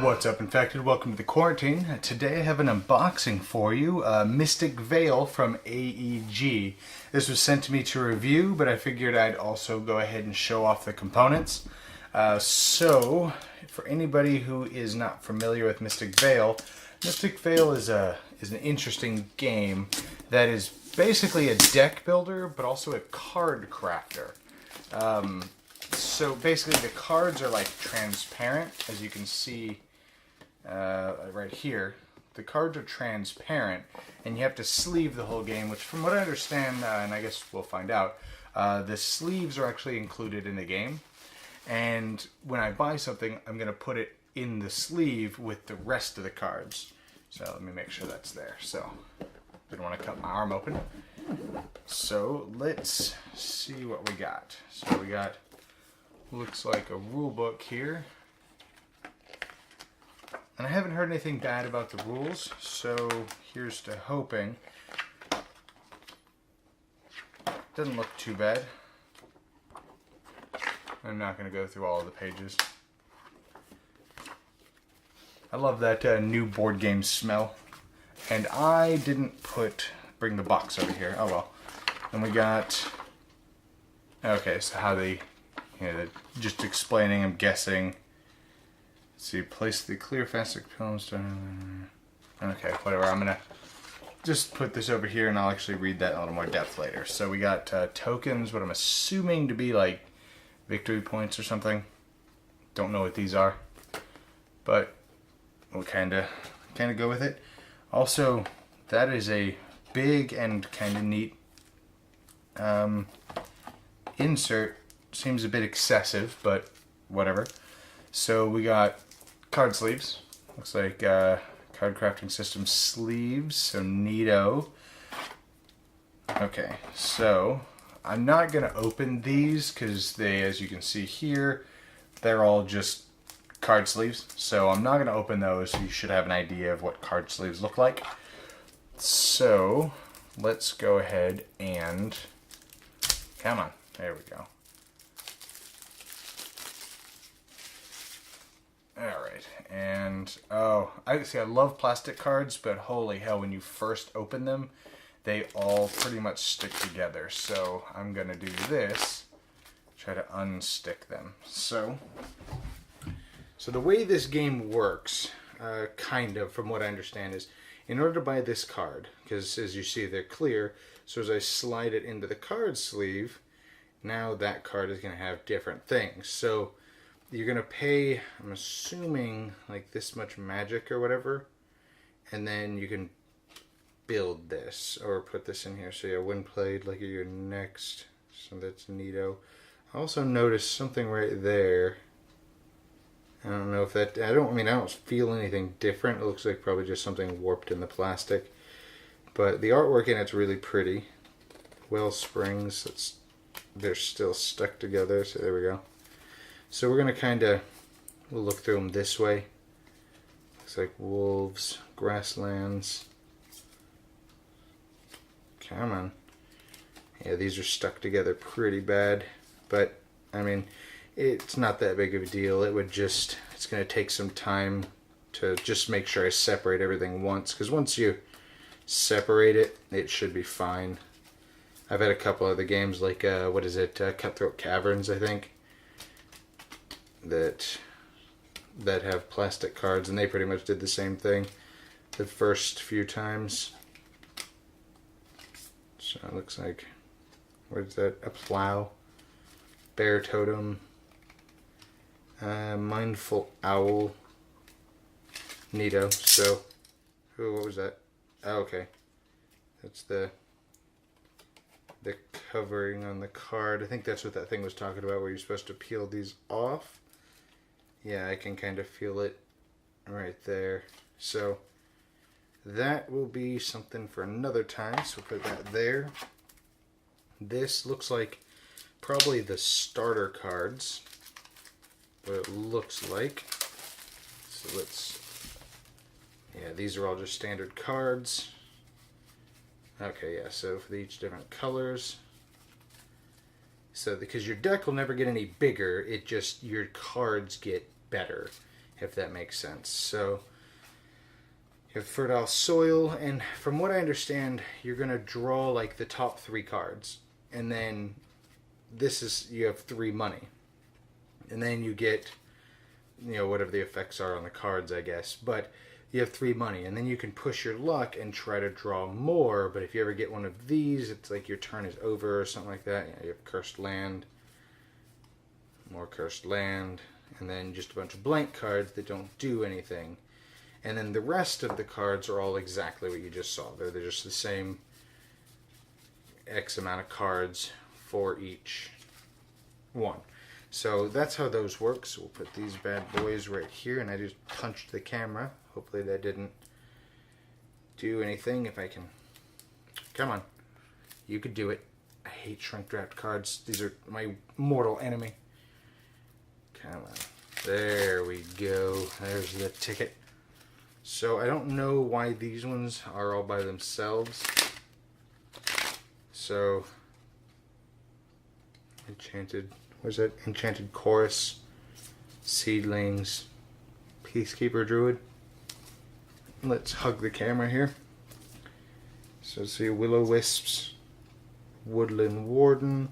What's up, Infected? Welcome to the Quarantine. Today I have an unboxing for you, Mystic Vale from AEG. This was sent to me to review, but I figured I'd also go ahead and show off the components. So, for anybody who is not familiar with Mystic Vale is an interesting game that is basically a deck builder, but also a card crafter. So basically the cards are like transparent, as you can see right here. The cards are transparent, and you have to sleeve the whole game, which from what I understand, and I guess we'll find out, the sleeves are actually included in the game. And when I buy something, I'm going to put it in the sleeve with the rest of the cards. So let me make sure that's there. So, didn't want to cut my arm open. So let's see what we got. So we got, looks like a rule book here. And I haven't heard anything bad about the rules, so here's to hoping. Doesn't look too bad. I'm not going to go through all of the pages. I love that new board game smell. And I didn't bring the box over here. Oh well. And we got, okay, so how they, just explaining, I'm guessing. Let's see, place the clear plastic films down. Okay, whatever. I'm going to just put this over here and I'll actually read that in a little more depth later. So we got tokens, what I'm assuming to be like victory points or something. Don't know what these are, but we'll kind of go with it. Also, that is a big and kind of neat insert. Seems a bit excessive, but whatever. So we got card sleeves. Looks like card crafting system sleeves. So neato. Okay, so I'm not going to open these because they, as you can see here, they're all just card sleeves. So I'm not going to open those. You should have an idea of what card sleeves look like. So let's go ahead and, come on, there we go. Alright, and I love plastic cards, but holy hell, when you first open them, they all pretty much stick together. So I'm going to do this, try to unstick them. So the way this game works, kind of, from what I understand, is in order to buy this card, because as you see they're clear, so as I slide it into the card sleeve, now that card is going to have different things. So you're going to pay, I'm assuming, like this much magic or whatever, and then you can build this, or put this in here. So yeah, when played, like your next, so that's neato. I also noticed something right there. I don't know if that, I don't feel anything different. It looks like probably just something warped in the plastic. But the artwork in it's really pretty. Well springs, they're still stuck together, so there we go. So we're going to we'll look through them this way. Looks like wolves, grasslands. Come on. Yeah, these are stuck together pretty bad. But, I mean, it's not that big of a deal. It's going to take some time to just make sure I separate everything once. Because once you separate it, it should be fine. I've had a couple other games like, Cutthroat Caverns, I think, that have plastic cards, and they pretty much did the same thing the first few times. So it looks like, what is that? A plow, bear totem, mindful owl, neato. So, what was that? Oh, okay, that's the covering on the card. I think that's what that thing was talking about, where you're supposed to peel these off. Yeah, I can kind of feel it right there. So that will be something for another time, so put that there. This looks like probably the starter cards, what it looks like. So yeah, these are all just standard cards. Okay, yeah, so for each different colors. So because your deck will never get any bigger, your cards get better. if that makes sense. So you have fertile soil, and from what I understand, you're going to draw like the top 3 cards, and then you have 3 money, and then you get, you know, whatever the effects are on the cards, I guess, but you have 3 money, and then you can push your luck and try to draw more. But if you ever get one of these, it's like your turn is over or something like that. You have cursed land, more cursed land, and then just a bunch of blank cards that don't do anything. And then the rest of the cards are all exactly what you just saw. They're just the same X amount of cards for each one. So that's how those work. So we'll put these bad boys right here, and I just punched the camera. Hopefully that didn't do anything. If I can... Come on. You could do it. I hate shrink wrapped cards. These are my mortal enemy. Come on. There we go. There's the ticket. So I don't know why these ones are all by themselves. So enchanted, what is that? Enchanted chorus, seedlings, peacekeeper druid. Let's hug the camera here. So see, willow wisps, woodland warden.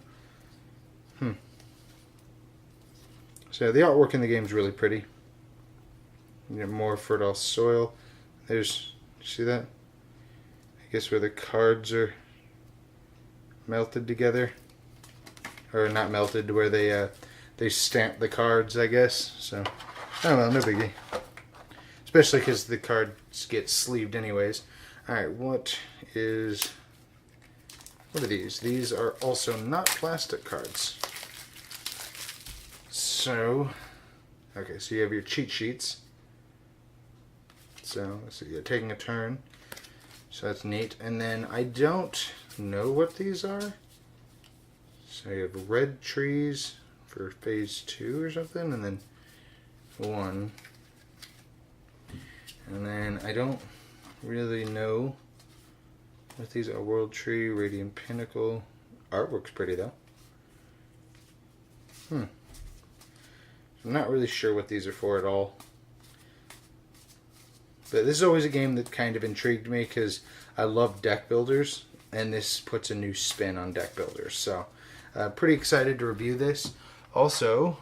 So the artwork in the game is really pretty. You get more fertile soil. There's, see that? I guess where the cards are melted together, or not melted, where they stamp the cards, I guess. So I don't know, no biggie. Especially because the cards get sleeved anyways. All right, what are these? These are also not plastic cards. So, okay, so you have your cheat sheets. So, let's see, you're taking a turn. So that's neat. And then I don't know what these are. So you have red trees for phase 2 or something, and then 1. And then I don't really know what these are. World Tree, Radiant Pinnacle. Artwork's pretty though. I'm not really sure what these are for at all. But this is always a game that kind of intrigued me because I love deck builders, and this puts a new spin on deck builders. So pretty excited to review this. Also,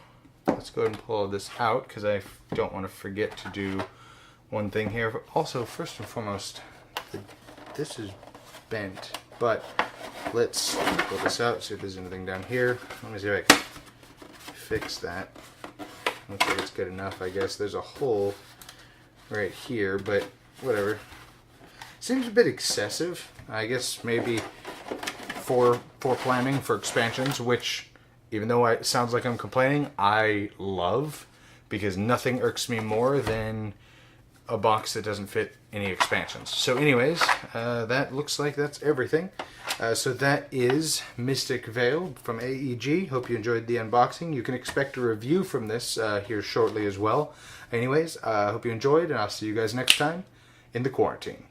let's go ahead and pull this out because I don't want to forget to do one thing here. Also, first and foremost, this is bent, but let's pull this out, see if there's anything down here. Let me see if I can fix that. Looks like it's good enough, I guess. There's a hole right here, but whatever. Seems a bit excessive. I guess maybe for planning for expansions, which, even though it sounds like I'm complaining, I love, because nothing irks me more than a box that doesn't fit any expansions. So anyways, that looks like that's everything. So that is Mystic Vale from AEG. Hope you enjoyed the unboxing. You can expect a review from this here shortly as well. Anyways, hope you enjoyed, and I'll see you guys next time in the Kwarenteen.